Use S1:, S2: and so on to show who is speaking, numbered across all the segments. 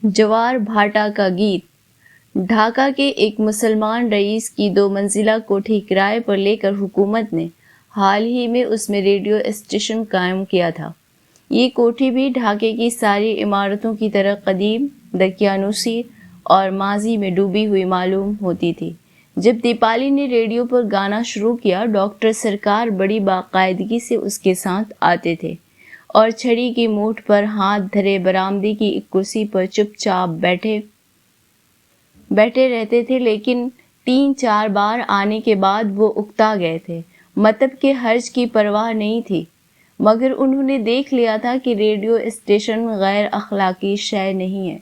S1: جوار بھاٹا کا گیت۔ ڈھاکہ کے ایک مسلمان رئیس کی 2 منزلہ کوٹھی کرائے پر لے کر حکومت نے حال ہی میں اس میں ریڈیو اسٹیشن قائم کیا تھا۔ یہ کوٹھی بھی ڈھاکے کی ساری عمارتوں کی طرح قدیم، دقیانوسی اور ماضی میں ڈوبی ہوئی معلوم ہوتی تھی۔ جب دیپالی نے ریڈیو پر گانا شروع کیا، ڈاکٹر سرکار بڑی باقاعدگی سے اس کے ساتھ آتے تھے اور چھڑی کی مونچھ پر ہاتھ دھرے برآمدے کی ایک کرسی پر چپ چاپ بیٹھے رہتے تھے، لیکن 3-4 بار آنے کے بعد وہ اکتا گئے تھے۔ مطلب کہ حرج کی پرواہ نہیں تھی، مگر انہوں نے دیکھ لیا تھا کہ ریڈیو اسٹیشن غیر اخلاقی شے نہیں ہے۔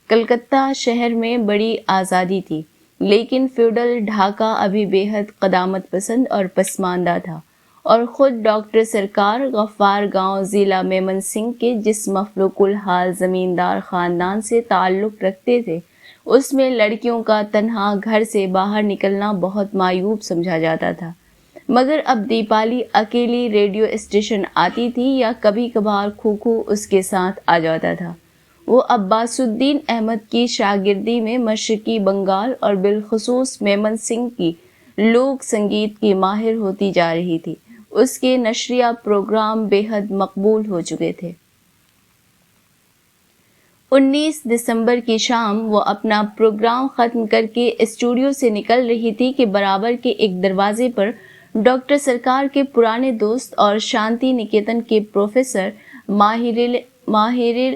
S1: کلکتہ شہر میں بڑی آزادی تھی، لیکن فیوڈل ڈھاکہ ابھی بے حد قدامت پسند اور پسماندہ تھا، اور خود ڈاکٹر سرکار غفار گاؤں ضلع میمن سنگھ کے جس مفلوق الحال زمیندار خاندان سے تعلق رکھتے تھے، اس میں لڑکیوں کا تنہا گھر سے باہر نکلنا بہت معیوب سمجھا جاتا تھا۔ مگر اب دیپالی اکیلی ریڈیو اسٹیشن آتی تھی یا کبھی کبھار کھوکھو اس کے ساتھ آ جاتا تھا۔ وہ عباس الدین احمد کی شاگردی میں مشرقی بنگال اور بالخصوص میمن سنگھ کی لوک سنگیت کی ماہر ہوتی جا رہی تھی۔ اس کے نشریہ پروگرام بے حد مقبول ہو چکے تھے۔ 19 دسمبر کی شام وہ اپنا پروگرام ختم کر کے اسٹوڈیو سے نکل رہی تھی کہ برابر کے ایک دروازے پر ڈاکٹر سرکار کے پرانے دوست اور شانتی نکیتن کے پروفیسر ماہر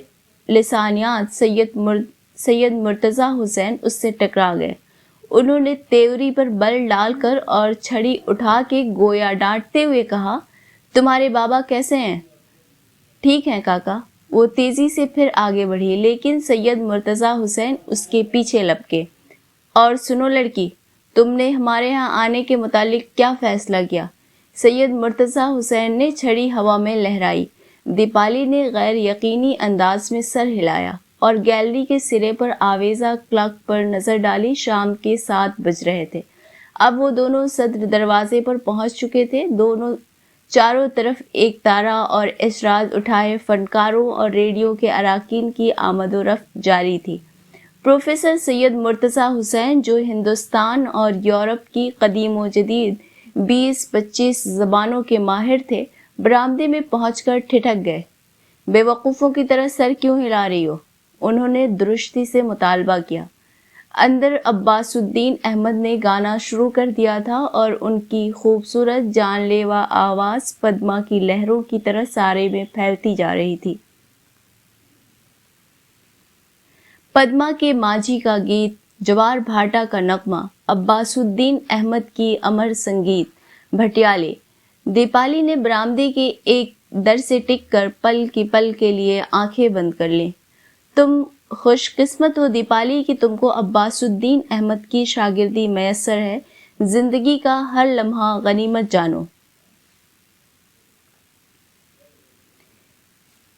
S1: لسانیات سید مرتضیٰ حسین اس سے ٹکرا گئے۔ انہوں نے تیوری پر بل ڈال کر اور چھڑی اٹھا کے گویا ڈانٹتے ہوئے کہا، تمہارے بابا کیسے ہیں؟ ٹھیک ہیں کاکا۔ وہ تیزی سے پھر آگے بڑھی، لیکن سید مرتضیٰ حسین اس کے پیچھے لپکے۔ اور سنو لڑکی، تم نے ہمارے ہاں آنے کے متعلق کیا فیصلہ کیا؟ سید مرتضیٰ حسین نے چھڑی ہوا میں لہرائی۔ دیپالی نے غیر یقینی انداز میں سر ہلایا اور گیلری کے سرے پر آویزہ کلاک پر نظر ڈالی۔ شام کے 7 بج رہے تھے۔ اب وہ دونوں صدر دروازے پر پہنچ چکے تھے۔ چاروں طرف ایک تارا اور اشراط اٹھائے فنکاروں اور ریڈیو کے اراکین کی آمد و رفت جاری تھی۔ پروفیسر سید مرتضیٰ حسین، جو ہندوستان اور یورپ کی قدیم و جدید 20-25 زبانوں کے ماہر تھے، برآمدے میں پہنچ کر ٹھٹک گئے۔ بے وقوفوں کی طرح سر کیوں ہلا رہی ہو؟ انہوں نے درشتی سے مطالبہ کیا۔ اندر عباس الدین احمد نے گانا شروع کر دیا تھا اور ان کی خوبصورت جان لیوا آواز پدما کی لہروں کی طرح سارے میں پھیلتی جا رہی تھی۔ پدما کے ماجھی کا گیت، جوار بھاٹا کا نغمہ، عباس الدین احمد کی امر سنگیت، بھٹیالے۔ دیپالی نے برآمدے کے ایک در سے ٹک کر پل کی پل کے لیے آنکھیں بند کر لیں۔ تم خوش قسمت ہو دیپالی کہ تم کو عباس الدین احمد کی شاگردی میسر ہے۔ زندگی کا ہر لمحہ غنیمت جانو۔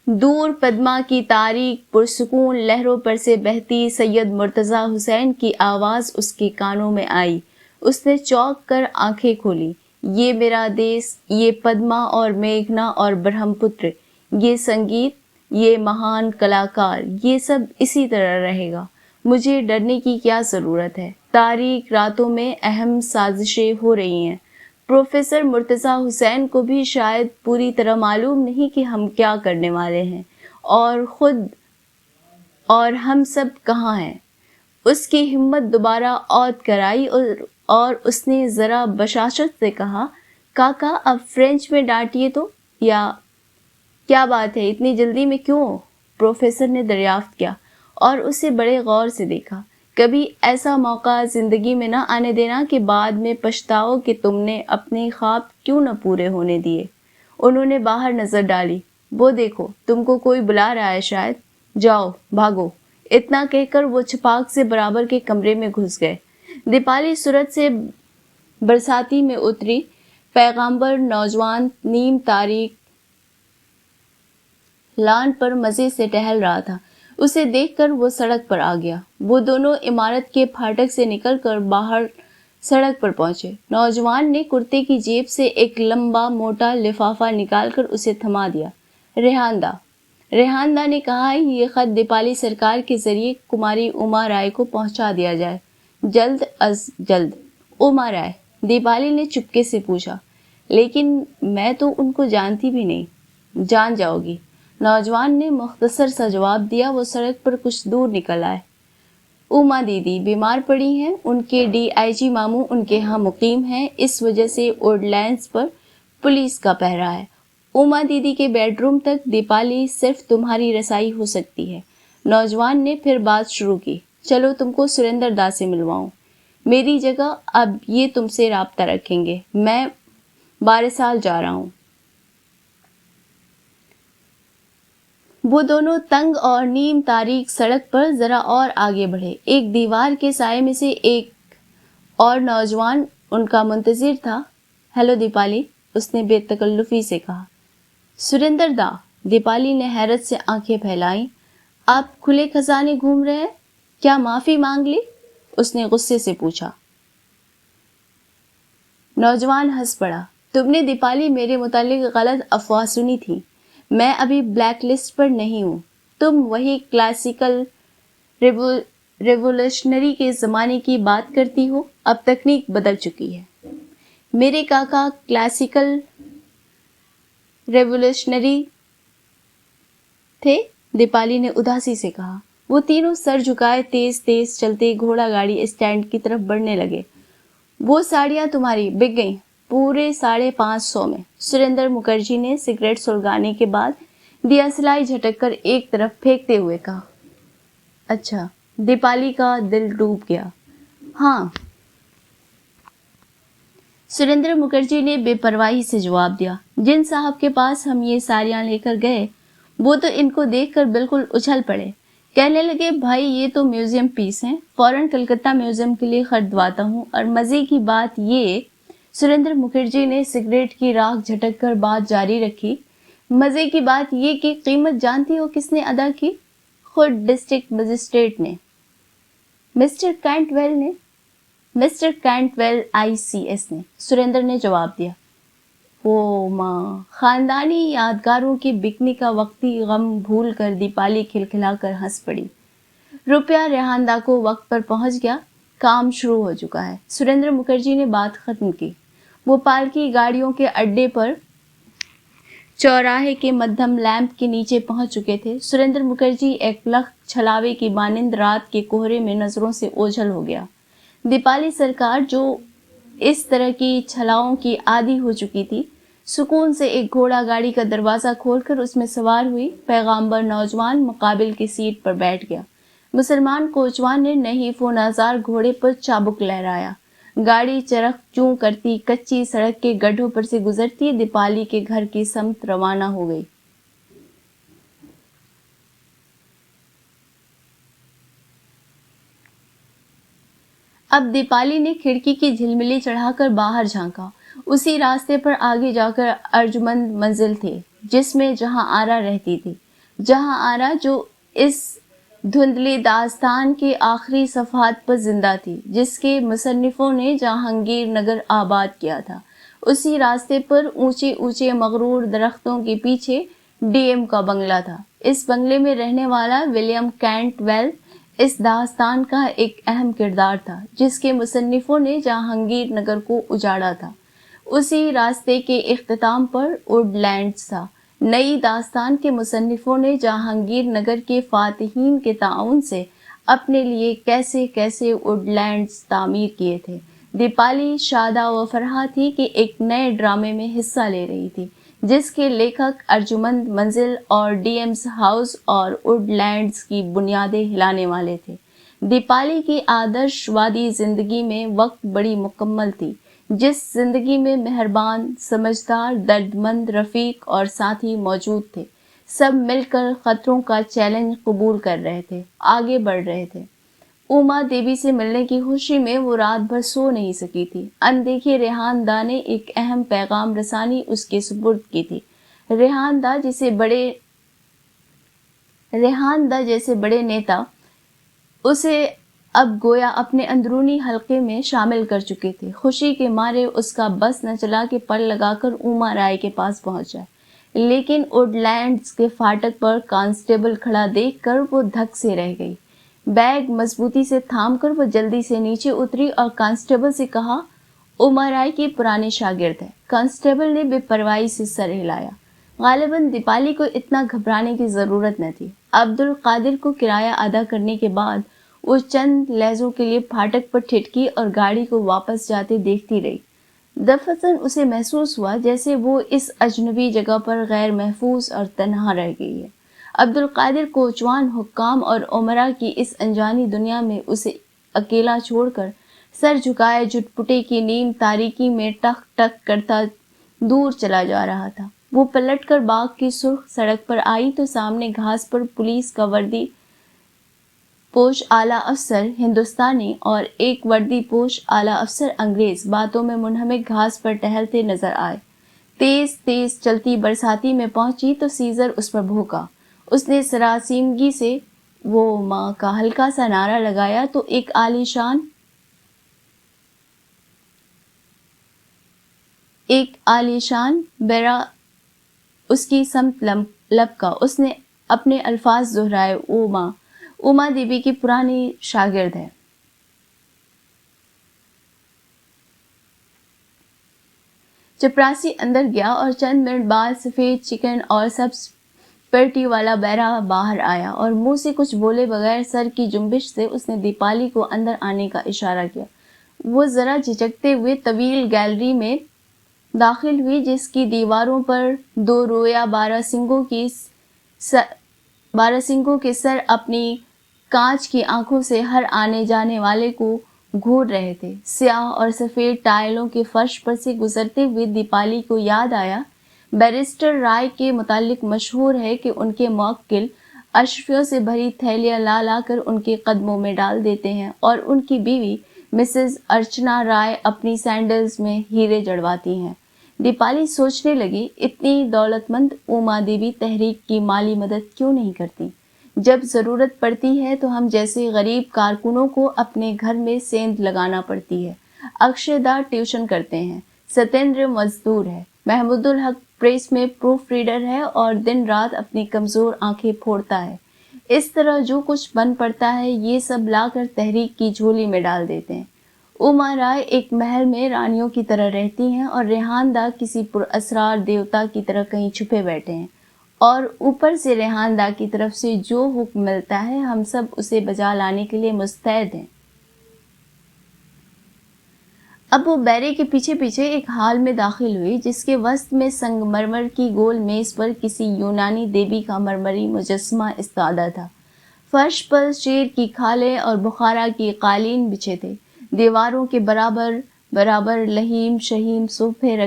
S1: دور پدما کی تاریک پرسکون لہروں پر سے بہتی سید مرتضیٰ حسین کی آواز اس کے کانوں میں آئی۔ اس نے چونک کر آنکھیں کھولیں۔ یہ میرا دیس، یہ پدما اور میگھنا اور برہم پتر، یہ سنگیت، یہ مہان کلاکار، یہ سب اسی طرح رہے گا۔ مجھے ڈرنے کی کیا ضرورت ہے؟ تاریک راتوں میں اہم سازشیں ہو رہی ہیں۔ پروفیسر مرتضیٰ حسین کو بھی شاید پوری طرح معلوم نہیں کہ ہم کیا کرنے والے ہیں اور ہم سب کہاں ہیں۔ اس کی ہمت دوبارہ عود کر آئی اور اس نے ذرا بشاشت سے کہا، کاکا اب فرینچ میں ڈانٹیے تو، یا کیا بات ہے اتنی جلدی میں کیوں؟ پروفیسر نے دریافت کیا اور اسے بڑے غور سے دیکھا۔ کبھی ایسا موقع زندگی میں نہ آنے دینا کہ بعد میں پچھتاؤ کہ تم نے اپنے خواب کیوں نہ پورے ہونے دیے۔ انہوں نے باہر نظر ڈالی۔ وہ دیکھو، تم کو کوئی بلا رہا ہے شاید، جاؤ بھاگو۔ اتنا کہہ کر وہ چھپاک سے برابر کے کمرے میں گھس گئے۔ دیپالی سورت سے برساتی میں اتری۔ پیغامبر نوجوان نیم تاریک لان پر مزے سے ٹہل رہا تھا۔ اسے دیکھ کر وہ سڑک پر آ گیا۔ وہ دونوں عمارت کے پھاٹک سے نکل کر باہر سڑک پر پہنچے۔ نوجوان نے کرتے کی جیب سے ایک لمبا موٹا لفافہ نکال کر اسے تھما دیا۔ ریحان دا۔ ریحان دا نے کہا یہ خط دیپالی سرکار کے ذریعے کماری اما رائے کو پہنچا دیا جائے، جلد از جلد۔ اما رائے، دیپالی نے چپکے سے پوچھا، لیکن میں تو ان کو جانتی بھی نہیں۔ جان جاؤ گی، نوجوان نے مختصر سا جواب دیا۔ وہ سڑک پر کچھ دور نکل آئے۔ اما دیدی بیمار پڑی ہیں، ان کے DIG ماموں ان کے ہاں مقیم ہیں، اس وجہ سے ووڈ لینڈز پر پولیس کا پہرا ہے۔ اما دیدی کے بیڈ روم تک دیپالی صرف تمہاری رسائی ہو سکتی ہے۔ نوجوان نے پھر بات شروع کی، چلو تم کو سریندر دا سے ملواؤں، میری جگہ اب یہ تم سے رابطہ رکھیں گے، میں بارسال جا رہا ہوں۔ وہ دونوں تنگ اور نیم تاریک سڑک پر ذرا اور آگے بڑھے۔ ایک دیوار کے سائے میں سے ایک اور نوجوان ان کا منتظر تھا۔ ہیلو دیپالی، اس نے بے تکلفی سے کہا۔ سریندر دا، دیپالی نے حیرت سے آنکھیں پھیلائیں۔ آپ کھلے خزانے گھوم رہے ہیں؟ کیا معافی مانگ لی؟ اس نے غصے سے پوچھا۔ نوجوان ہنس پڑا۔ تم نے دیپالی میرے متعلق غلط افواہ سنی تھی، میں ابھی بلیک لسٹ پر نہیں ہوں۔ تم وہی کلاسیکل ریولوشنری کے زمانے کی بات کرتی ہو، اب تکنیک بدل چکی ہے۔ میرے کاکا کلاسیکل ریولوشنری تھے، دیپالی نے اداسی سے کہا۔ وہ تینوں سر جھکائے تیز تیز چلتے گھوڑا گاڑی اسٹینڈ کی طرف بڑھنے لگے۔ وہ ساڑیاں تمہاری بک گئیں پورے 550 میں، سریندر مکھرجی نے سگریٹ سلگانے کے بعد دیا سلائی جھٹک کر ایک طرف پھینکتے ہوئے کہا۔ اچھا، دیپالی کا دل ڈوب گیا۔ ہاں، سریندر مکھرجی نے بے پرواہی سے جواب دیا۔ جن صاحب کے پاس ہم یہ ساڑیاں لے کر گئے، وہ تو ان کو دیکھ کر بالکل اچھل پڑے، کہنے لگے بھائی یہ تو میوزیم پیس ہیں، فوراً کلکتہ میوزیم کے لیے خریدواتا ہوں۔ اور مزے کی بات یہ، سریندر مکھرجی نے سگریٹ کی راکھ جھٹک کر بات جاری رکھی، مزے کی بات یہ کہ قیمت جانتی ہو کس نے ادا کی؟ خود ڈسٹرکٹ مجسٹریٹ نے، مسٹر کینٹویل نے، مسٹر کینٹویل ICS نے، سریندر نے جواب دیا۔ او ماں، خاندانی یادگاروں کے بکنے کا وقتی غم بھول کر دیپالی کھلکھلا کر ہنس پڑی۔ روپیہ ریحان دا کو وقت پر پہنچ گیا، کام شروع ہو چکا ہے۔ سریندر مکھرجی نے بات ختم کی۔ وہ پالکی گاڑیوں کے اڈے پر چوراہے کے مدھم لیمپ کے نیچے پہنچ چکے تھے۔ سریندر مکھرجی ایک لخت چھلاوے کی مانند رات کے کوہرے میں نظروں سے اوجھل ہو گیا۔ دیپالی سرکار جو اس طرح کی چھلاؤں کی عادی ہو چکی تھی، سکون سے ایک گھوڑا گاڑی کا دروازہ کھول کر اس میں سوار ہوئی۔ پیغامبر نوجوان مقابل کی سیٹ پر بیٹھ گیا۔ مسلمان کوچوان نے نحیف و نازار گھوڑے پر چابک لہرایا۔ گاڑی چرخ چوں کرتی کچی سڑک کے گڈھوں پر سے گزرتی دیپالی کے گھر کی سمت روانہ ہو گئی۔ اب دیپالی نے کھڑکی کی جھلملی چڑھا کر باہر جھانکا۔ اسی راستے پر آگے جا کر ارجمند منزل تھے جس میں جہاں آرا رہتی تھی۔ جہاں آرا جو اس دھندلی داستان کے آخری صفحات پر زندہ تھی جس کے مصنفوں نے جہانگیر نگر آباد کیا تھا۔ اسی راستے پر اونچے اونچے مغرور درختوں کے پیچھے DM کا بنگلہ تھا۔ اس بنگلے میں رہنے والا ولیم کینٹویل اس داستان کا ایک اہم کردار تھا جس کے مصنفوں نے جہانگیر نگر کو اجاڑا تھا۔ اسی راستے کے اختتام پر ووڈ لینڈز تھا۔ نئی داستان کے مصنفوں نے جہانگیر نگر کے فاتحین کے تعاون سے اپنے لیے کیسے کیسے ووڈ لینڈز تعمیر کیے تھے۔ دیپالی شادہ و فرحہ تھی کہ ایک نئے ڈرامے میں حصہ لے رہی تھی جس کے لیکھک ارجمند منزل اور DM's ہاؤس اور ووڈ لینڈز کی بنیادیں ہلانے والے تھے۔ دیپالی کی آدرش وادی زندگی میں وقت بڑی مکمل تھی، جس زندگی میں مہربان، سمجھدار، دردمند رفیق اور ساتھی موجود تھے۔ سب مل کر خطروں کا چیلنج قبول کر رہے تھے، آگے بڑھ رہے تھے۔ اما دیوی سے ملنے کی خوشی میں وہ رات بھر سو نہیں سکی تھی۔ اندیکھے ریحان دا نے ایک اہم پیغام رسانی اس کے سپرد کی تھی۔ ریحان دا جیسے بڑے نیتا اسے اب گویا اپنے اندرونی حلقے میں شامل کر چکے تھے۔ خوشی کے مارے اس کا بس نہ چلا کہ پر لگا کر اما رائے کے پاس پہنچ جائے۔ لیکن ووڈ لینڈز کے فاٹک پر کانسٹیبل کھڑا دیکھ کر وہ دھک سے رہ گئی۔ بیگ مضبوطی سے تھام کر وہ جلدی سے نیچے اتری اور کانسٹیبل سے کہا، اوما رائے کی پرانی شاگرد ہے۔ کانسٹیبل نے بے پرواہی سے سر ہلایا۔ غالباً دیپالی کو اتنا گھبرانے کی ضرورت نہ تھی۔ عبدالقادر کو کرایہ ادا کرنے کے بعد وہ چند لہجوں کے لیے پھاٹک پر ٹھٹکی اور گاڑی کو واپس جاتے دیکھتی رہی۔ دفعتاً اسے محسوس ہوا جیسے وہ اس اجنبی جگہ پر غیر محفوظ اور تنہا رہ گئی ہے۔ عبدالقادر کوچوان حکام اور امراء کی اس انجانی دنیا میں اسے اکیلا چھوڑ کر سر جھکائے جھٹپٹے کی نیم تاریکی میں ٹک ٹک کرتا دور چلا جا رہا تھا۔ وہ پلٹ کر باغ کی سرخ سڑک پر آئی تو سامنے گھاس پر پولیس کا وردی پوش اعلیٰ افسر ہندوستانی اور ایک وردی پوش اعلیٰ افسر انگریز باتوں میں منہمک گھاس پر ٹہلتے نظر آئے۔ تیز تیز چلتی برساتی میں پہنچی تو سیزر اس پر بھونکا۔ اس نے سراسیمگی سے وہ ماں کا ہلکا سا نعرہ لگایا تو ایک عالی شان بیرا اس کی سمت لپکا۔ اس نے اپنے الفاظ دہرائے، اوما دیوی کی پرانی شاگرد ہے۔ چپراسی اندر گیا اور چند منٹ بعد سفید چکن اور سبز پرٹی والا بیرا باہر آیا اور منہ سے کچھ بولے بغیر سر کی جنبش سے اس نے دیپالی کو اندر آنے کا اشارہ کیا۔ وہ ذرا جھجکتے ہوئے طویل گیلری میں داخل ہوئی جس کی دیواروں پر دو رویا بارہ سنگھوں کے سر اپنی کانچ کی آنکھوں سے ہر آنے جانے والے کو گھور رہے تھے۔ سیاہ اور سفید ٹائلوں کے فرش پر سے گزرتے ہوئے دیپالی کو یاد آیا، بیرسٹر رائے کے متعلق مشہور ہے کہ ان کے موکل اشرفیوں سے بھری تھیلیاں لا لا کر ان کے قدموں میں ڈال دیتے ہیں اور ان کی بیوی مسز ارچنا رائے اپنی سینڈلز میں ہیرے جڑواتی ہیں۔ دیپالی سوچنے لگی، اتنی دولت مند اوما دیوی تحریک کی مالی مدد کیوں نہیں کرتی؟ جب ضرورت پڑتی ہے تو ہم جیسے غریب کارکنوں کو اپنے گھر میں سیندھ لگانا پڑتی ہے۔ اکشے دا ٹیوشن کرتے ہیں، ستیندر مزدور ہے، محمود الحق پریس میں پروف ریڈر ہے اور دن رات اپنی کمزور آنکھیں پھوڑتا ہے۔ اس طرح جو کچھ بن پڑتا ہے یہ سب لا کر تحریک کی جھولی میں ڈال دیتے ہیں۔ اوما رائے ایک محل میں رانیوں کی طرح رہتی ہیں اور ریحان دا کسی پراسرار دیوتا کی طرح کہیں چھپے بیٹھے ہیں، اور اوپر سے ریحان دا کی طرف سے جو حکم ملتا ہے ہم سب اسے بجا لانے کے لیے مستعد ہیں۔ اب وہ بیرے کے پیچھے پیچھے ایک ہال میں داخل ہوئی جس کے وسط میں سنگ مرمر کی گول میز پر کسی یونانی دیوی کا مرمری مجسمہ استادہ تھا۔ فرش پر شیر کی کھالیں اور بخارا کی قالین بچھے تھے۔ دیواروں کے برابر لہیم شہیم صوفے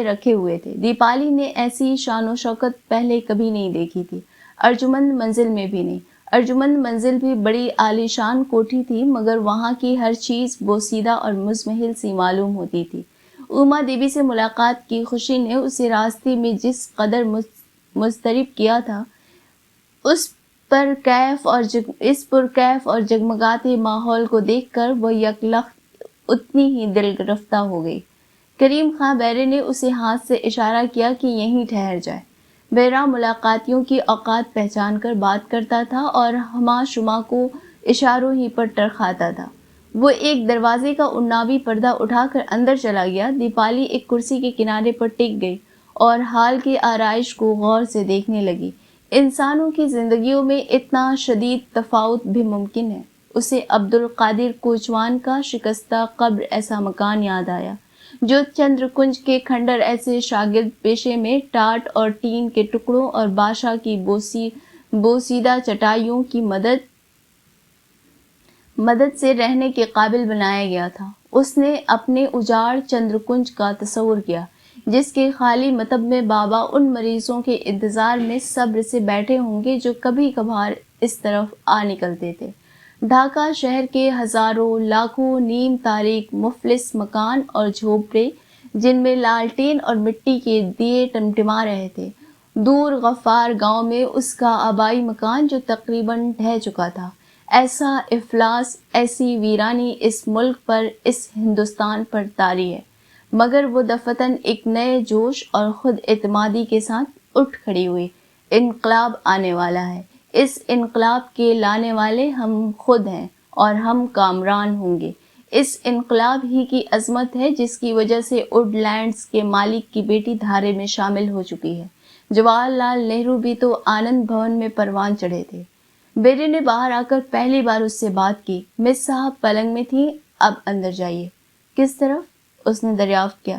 S1: رکھے ہوئے تھے۔ دیپالی نے ایسی شان و شوکت پہلے کبھی نہیں دیکھی تھی، ارجمند منزل میں بھی نہیں۔ ارجمند منزل بھی بڑی عالی شان کوٹھی تھی مگر وہاں کی ہر چیز بوسیدہ اور مزمحل سی معلوم ہوتی تھی۔ اوما دیوی سے ملاقات کی خوشی نے اسے راستے میں جس قدر مضطرب کیا تھا، اس پرکیف اور جگمگاتے ماحول کو دیکھ کر وہ یکلخت اتنی ہی دل گرفتہ ہو گئی۔ کریم خاں بیرے نے اسے ہاتھ سے اشارہ کیا کہ یہیں ٹھہر جائے۔ بیرا ملاقاتیوں کی اوقات پہچان کر بات کرتا تھا اور ہما شما کو اشاروں ہی پر ٹرخاتا تھا۔ وہ ایک دروازے کا عناوی پردہ اٹھا کر اندر چلا گیا۔ دیپالی ایک کرسی کے کنارے پر ٹک گئی اور حال کی آرائش کو غور سے دیکھنے لگی۔ انسانوں کی زندگیوں میں اتنا شدید تفاوت بھی ممکن ہے۔ اسے عبدالقادر کوچوان کا شکستہ قبر ایسا مکان یاد آیا جو چندر کنج کے کھنڈر ایسے شاگرد پیشے میں ٹاٹ اور ٹین کے ٹکڑوں اور بادشاہ کی بوسیدہ چٹائیوں کی مدد سے رہنے کے قابل بنایا گیا تھا۔ اس نے اپنے اجاڑ چندر کنج کا تصور کیا جس کے خالی مطب میں بابا ان مریضوں کے انتظار میں صبر سے بیٹھے ہوں گے جو کبھی کبھار اس طرف آ نکلتے تھے۔ ڈھاکہ شہر کے ہزاروں لاکھوں نیم تاریک مفلس مکان اور جھوپڑے جن میں لالٹین اور مٹی کے دیے ٹمٹما رہے تھے۔ دور غفار گاؤں میں اس کا آبائی مکان جو تقریباً ڈھہ چکا تھا۔ ایسا افلاس، ایسی ویرانی اس ملک پر، اس ہندوستان پر طاری ہے۔ مگر وہ دفتن ایک نئے جوش اور خود اعتمادی کے ساتھ اٹھ کھڑی ہوئی۔ انقلاب آنے والا ہے، اس انقلاب کے لانے والے ہم خود ہیں اور ہم کامران ہوں گے۔ اس انقلاب ہی کی عظمت ہے جس کی وجہ سے ووڈ لینڈز کے مالک کی بیٹی دھارے میں شامل ہو چکی ہے۔ جواہر لال نہرو بھی تو آنند بھون میں پروان چڑھے تھے۔ بیٹے نے باہر آ کر پہلی بار اس سے بات کی۔ مس صاحب پلنگ میں تھی، اب اندر جائیے۔ کس طرف؟ اس نے دریافت کیا۔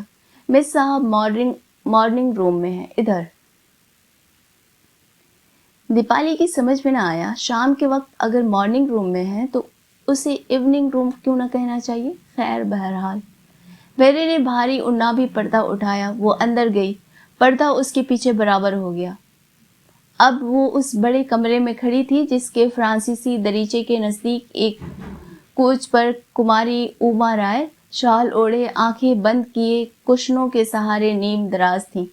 S1: مس صاحب مارننگ روم میں ہیں، ادھر۔ دیپالی کی سمجھ میں نہ آیا، شام کے وقت اگر مارننگ روم میں ہے تو اسے ایوننگ روم کیوں نہ کہنا چاہیے؟ خیر بہرحال میرے نے بھاری اڑنابی پردہ اٹھایا، وہ اندر گئی، پردہ اس کے پیچھے برابر ہو گیا۔ اب وہ اس بڑے کمرے میں کھڑی تھی جس کے فرانسیسی دریچے کے نزدیک ایک کوچ پر کماری اوما رائے شال اوڑھے، آنکھیں بند کیے، کشنوں کے سہارے نیم دراز تھیں۔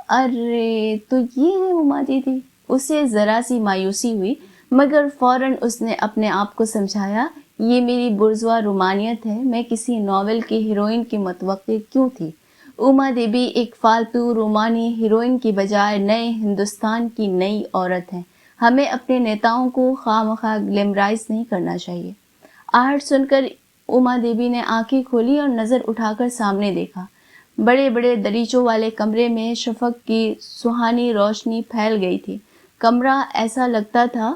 S1: ارے تو یہ ہے اوما دیدی؟ اسے ذرا سی مایوسی ہوئی، مگر فوراً اس نے اپنے آپ کو سمجھایا، یہ میری برزوا رومانیت ہے، میں کسی ناول کے ہیروئن کی متوقع کیوں تھی؟ اوما دیوی ایک فالتو رومانی ہیروئن کی بجائے نئے ہندوستان کی نئی عورت ہیں۔ ہمیں اپنے نیتاؤں کو خواہ مخواہ گلیمرائز نہیں کرنا چاہیے۔ آہٹ سن کر اوما دیوی نے آنکھیں کھولی اور نظر اٹھا کر سامنے دیکھا۔ بڑے بڑے دریچوں والے کمرے میں شفق کی سہانی روشنی پھیل گئی تھی۔ کمرہ ایسا لگتا تھا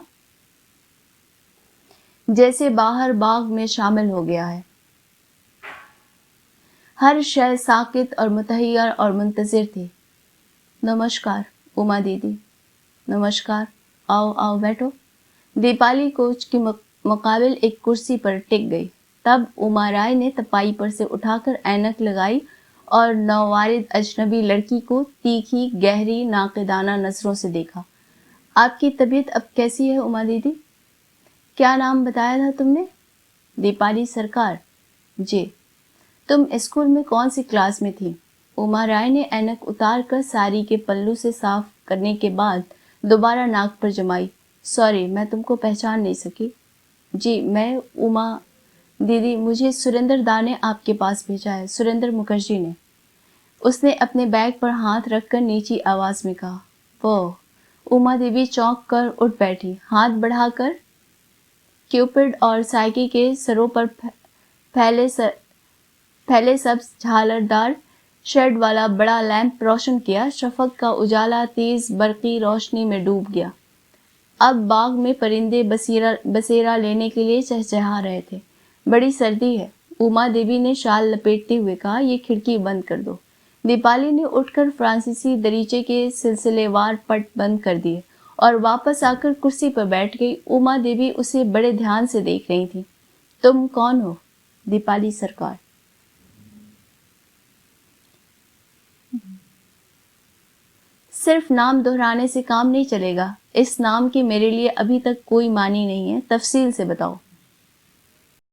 S1: جیسے باہر باغ میں شامل ہو گیا ہے۔ ہر شے ساکت اور متحیر اور منتظر تھی۔ نمشکار اوما دیدی۔ نمشکار، آؤ آؤ بیٹھو۔ دیپالی کوچ کے مقابل ایک کرسی پر ٹک گئی۔ تب اوما رائے نے تپائی پر سے اٹھا کر اینک لگائی اور نووارد اجنبی لڑکی کو تیکھی گہری ناقدانہ نظروں سے دیکھا۔ آپ کی طبیعت اب کیسی ہے اوما دیدی؟ کیا نام بتایا تھا تم نے؟ دیپالی سرکار۔ جی۔ تم اسکول میں کون سی کلاس میں تھی؟ اوما رائے نے اینک اتار کر ساری کے پلو سے صاف کرنے کے بعد دوبارہ ناک پر جمائی۔ سوری، میں تم کو پہچان نہیں سکی۔ جی، میں اوما دیدی، مجھے سریندر دا نے آپ کے پاس بھیجا ہے، سریندر مکھرجی نے۔ اس نے اپنے بیگ پر ہاتھ رکھ کر نیچی آواز میں کہا۔ وہ اوما دیوی چونک کر اٹھ بیٹھی، ہاتھ بڑھا کر کیوپڈ اور سائیکی کے سروں پر پھیلے سبز جھالردار شیڈ والا بڑا لیمپ روشن کیا۔ شفق کا اجالا تیز برقی روشنی میں ڈوب گیا۔ اب باغ میں پرندے بسیرا لینے کے لیے چہچہا رہے تھے۔ بڑی سردی ہے، اوما دیوی نے شال لپیٹتے ہوئے کہا، یہ کھڑکی بند کر دو۔ دیپالی نے اٹھ کر فرانسیسی دریچے کے سلسلے وار پٹ بند کر دیے اور واپس آ کر کرسی پر بیٹھ گئی۔ اوما دیوی اسے بڑے دھیان سے دیکھ رہی تھی۔ تم کون ہو؟ دیپالی سرکار۔ صرف نام دہرانے سے کام نہیں چلے گا، اس نام کی میرے لیے ابھی تک کوئی معنی نہیں ہے، تفصیل سے بتاؤ۔